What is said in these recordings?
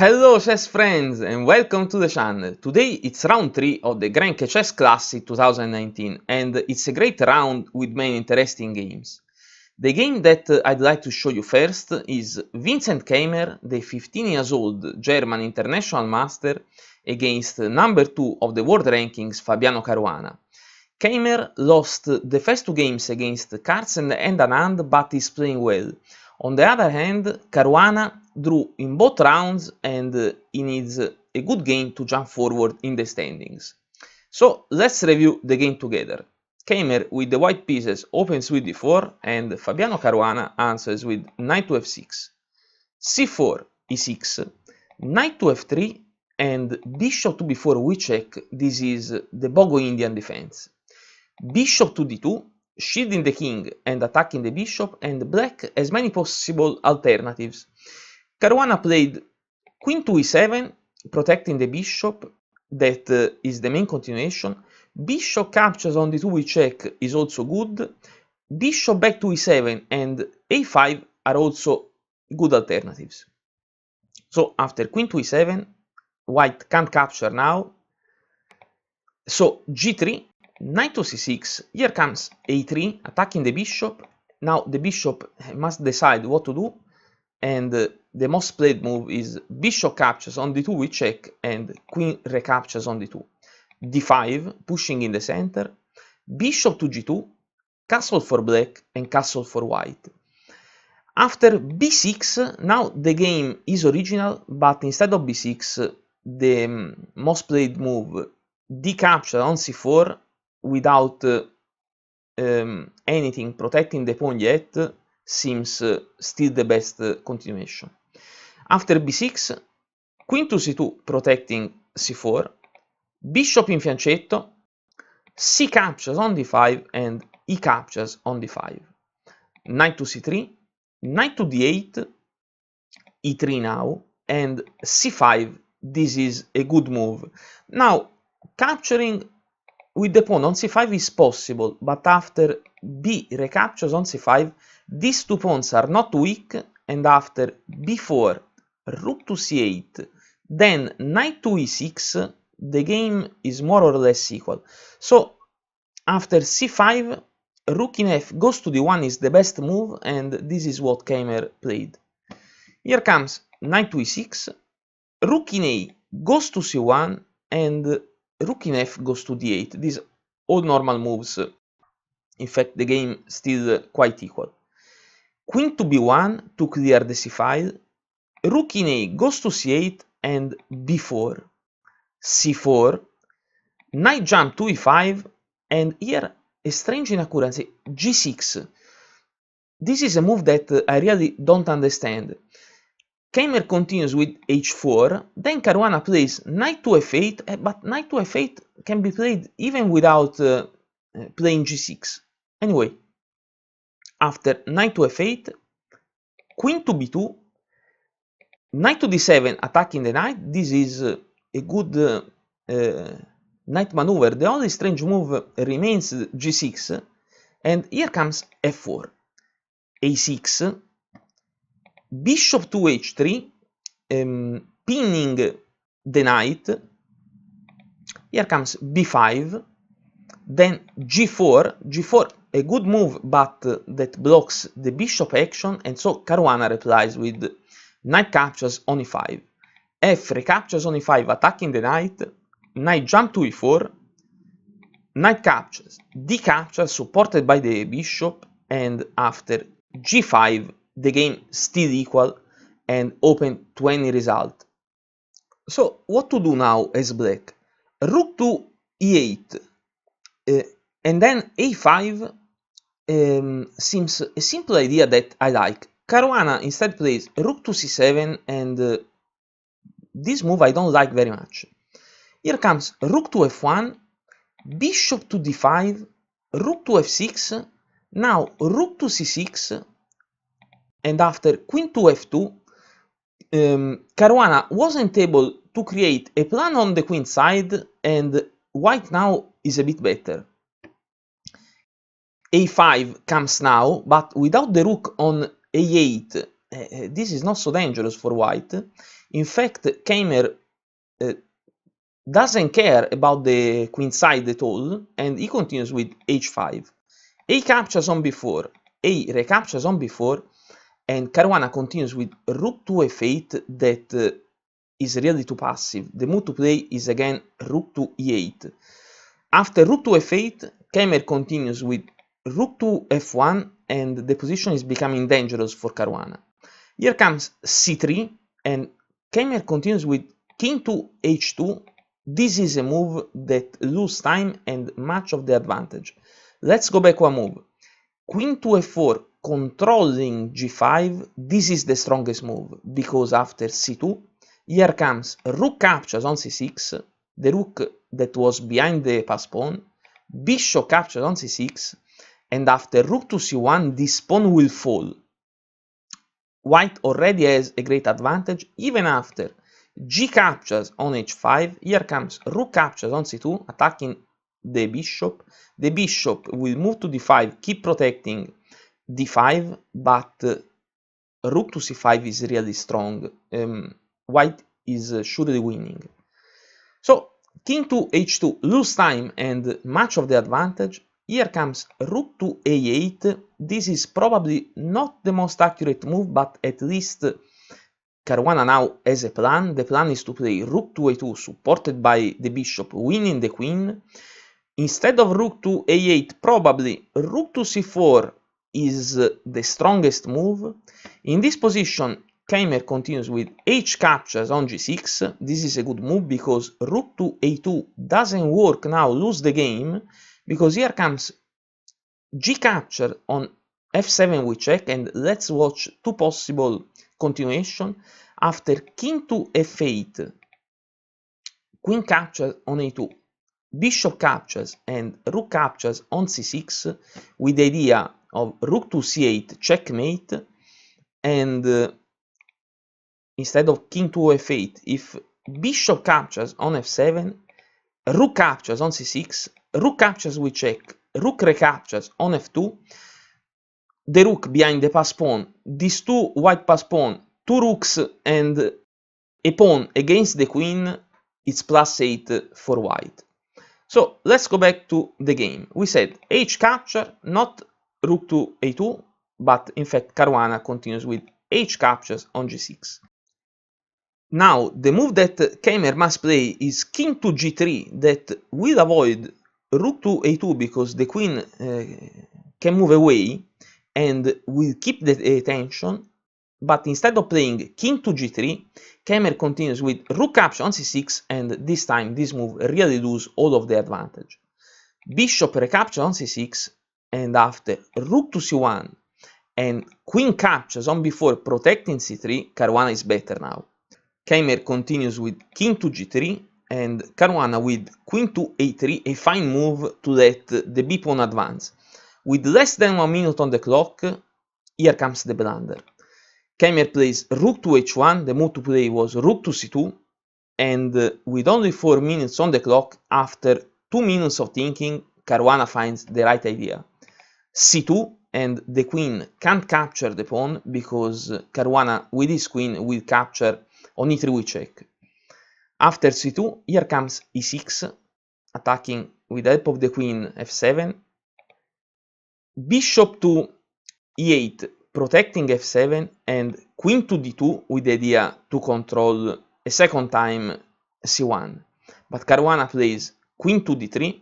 Hello chess friends and welcome to the channel. Today it's round 3 of the Grenke Chess Classic 2019 and it's a great round with many interesting games. The game that I'd like to show you first is Vincent Keymer, the 15 years old German international master, against number 2 of the world rankings Fabiano Caruana. Keymer lost the first 2 games against Carlsen and Anand, but is playing well. On the other hand, Caruana drew in both rounds and he needs a good game to jump forward in the standings. So let's review the game together. Keymer with the white pieces opens with d4 and Fabiano Caruana answers with knight to f6, c4, e6, knight to f3 and bishop to b4 we check. This is the Bogo-Indian defense. Bishop to d2, shielding the king and attacking the bishop, and black has many possible alternatives. Caruana played queen to e7, protecting the bishop, that is the main continuation. Bishop captures on d2 we check is also good. Bishop back to e7 and a5 are also good alternatives. So after queen to e7, white can't capture now. So g3, knight to c6, here comes a3, attacking the bishop. Now the bishop must decide what to do, and the most played move is bishop captures on d2 we check and queen recaptures on d2. d5, pushing in the center, bishop to g2, castle for black and castle for white. After b6, now the game is original, but instead of b6, the most played move, d capture on c4, without anything protecting the pawn yet, seems still the best continuation. After b6, queen to c2 protecting c4, bishop in fianchetto, c captures on d5 and e captures on d5. Knight to c3, knight to d8, e3 now, and c5, this is a good move. Now, capturing with the pawn on c5 is possible, but after b recaptures on c5, these two pawns are not weak, and after b4, rook to c8, then knight to e6, the game is more or less equal. So after c5, rook in f goes to d1 is the best move, and this is what Keymer played. Here comes knight to e6, rook in a goes to c1, and rook in f goes to d8. These all normal moves. In fact, the game still quite equal. Queen to b1 to clear the c-file. Rook in a goes to c8 and b4. c4. Knight jump to e5, and here a strange inaccuracy, g6. This is a move that I really don't understand. Keymer continues with h4, then Caruana plays knight to f8, but knight to f8 can be played even without playing g6. Anyway, after knight to f8, queen to b2, knight to d7 attacking the knight. This is a good knight maneuver. The only strange move remains g6, and here comes f4, a6, bishop to h3, pinning the knight. Here comes b5, then g4, a good move, but that blocks the bishop action, and so Caruana replies with knight captures on e5, f recaptures on e5 attacking the knight jump to e4, knight captures, d captures supported by the bishop, and after g5, the game still equal and open to any result. So what to do now as black? Rook to e8 and then a5 seems a simple idea that I like. Caruana instead plays rook to c7, and this move I don't like very much. Here comes rook to f1, bishop to d5, rook to f6, now rook to c6, and after queen to f2, Caruana wasn't able to create a plan on the queen side, and white now is a bit better. a5 comes now, but without the rook on a8, this is not so dangerous for white. In fact, Keymer doesn't care about the queen side at all, and he continues with h5. A captures on b4, A recaptures on b4, and Caruana continues with rook to f8 that is really too passive. The move to play is again rook to e8. After rook to f8, Keymer continues with rook to f1, and the position is becoming dangerous for Caruana. Here comes c3, and Keymer continues with king to h2. This is a move that loses time and much of the advantage. Let's go back one move. Queen to f4 controlling g5. This is the strongest move, because after c2, here comes rook captures on c6, the rook that was behind the pass pawn, bishop captures on c6, and after rook to c1, this pawn will fall. White already has a great advantage, even after g captures on h5, here comes rook captures on c2, attacking the bishop. The bishop will move to d5, keep protecting d5, but rook to c5 is really strong. White is surely winning. So king to h2, lose time and much of the advantage. Here comes rook to a8. This is probably not the most accurate move, but at least Caruana now has a plan. The plan is to play rook to a2, supported by the bishop, winning the queen. Instead of rook to a8, probably rook to c4 is the strongest move. In this position, Keymer continues with h captures on g6. This is a good move because rook to a2 doesn't work now, lose the game, because here comes g capture on f7 with check, and let's watch two possible continuation. After king to f8, queen captures on a2, bishop captures, and rook captures on c6, with the idea of rook to c8 checkmate, and instead of king to f8, if bishop captures on f7, rook captures on c6, rook captures with check, rook recaptures on f2, the rook behind the pass pawn, these two white pass pawn, two rooks and a pawn against the queen, it's +8 for white. So let's go back to the game. We said h capture, not rook to a2, but in fact Caruana continues with h captures on g6. Now, the move that Keymer must play is king to g3, that will avoid rook to a2 because the queen can move away and will keep the attention. But instead of playing king to g3, Keymer continues with rook capture on c6, and this time this move really loses all of the advantage. Bishop recapture on c6, and after rook to c1 and queen captures on b4 protecting c3, Caruana is better now. Keymer continues with king to g3, and Caruana with queen to a3, a fine move to let the b pawn advance. With less than 1 minute on the clock, here comes the blunder. Keymer plays rook to h1, the move to play was rook to c2, and with only 4 minutes on the clock, after 2 minutes of thinking, Caruana finds the right idea. c2, and the queen can't capture the pawn because Caruana with his queen will capture on e3 with check. After c2, here comes e6, attacking with the help of the queen f7, bishop to e8, protecting f7, and queen to d2 with the idea to control a second time c1. But Caruana plays queen to d3.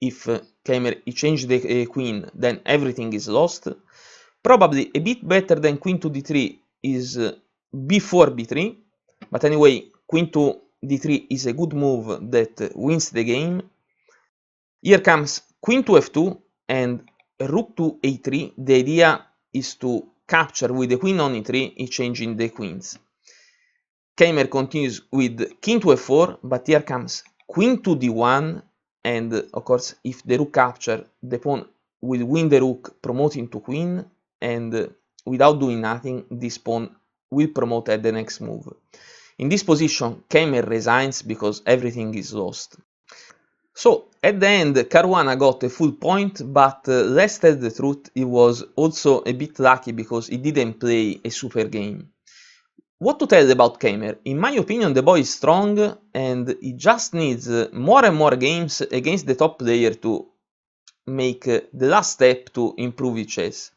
If Keymer changes the queen, then everything is lost. Probably a bit better than queen to d3 is b4 b3, but anyway, queen to d3 is a good move that wins the game. Here comes queen to f2 and rook to a3. The idea is to capture with the queen on e3, exchanging the queens. Keymer continues with king to f4, but here comes queen to d1, and of course, if the rook capture, the pawn will win the rook, promoting to queen, and without doing nothing, this pawn will promote at the next move. In this position, Keymer resigns because everything is lost. So, at the end, Caruana got a full point, but let's tell the truth, he was also a bit lucky because he didn't play a super game. What to tell about Keymer? In my opinion, the boy is strong and he just needs more and more games against the top player to make the last step to improve his chess.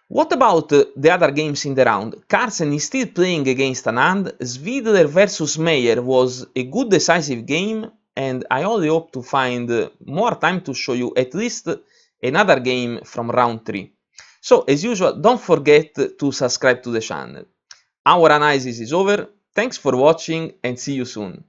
What about the other games in the round? Carlsen is still playing against Anand, Svidler vs Meyer was a good decisive game, and I only hope to find more time to show you at least another game from round 3. So, as usual, don't forget to subscribe to the channel. Our analysis is over, thanks for watching and see you soon.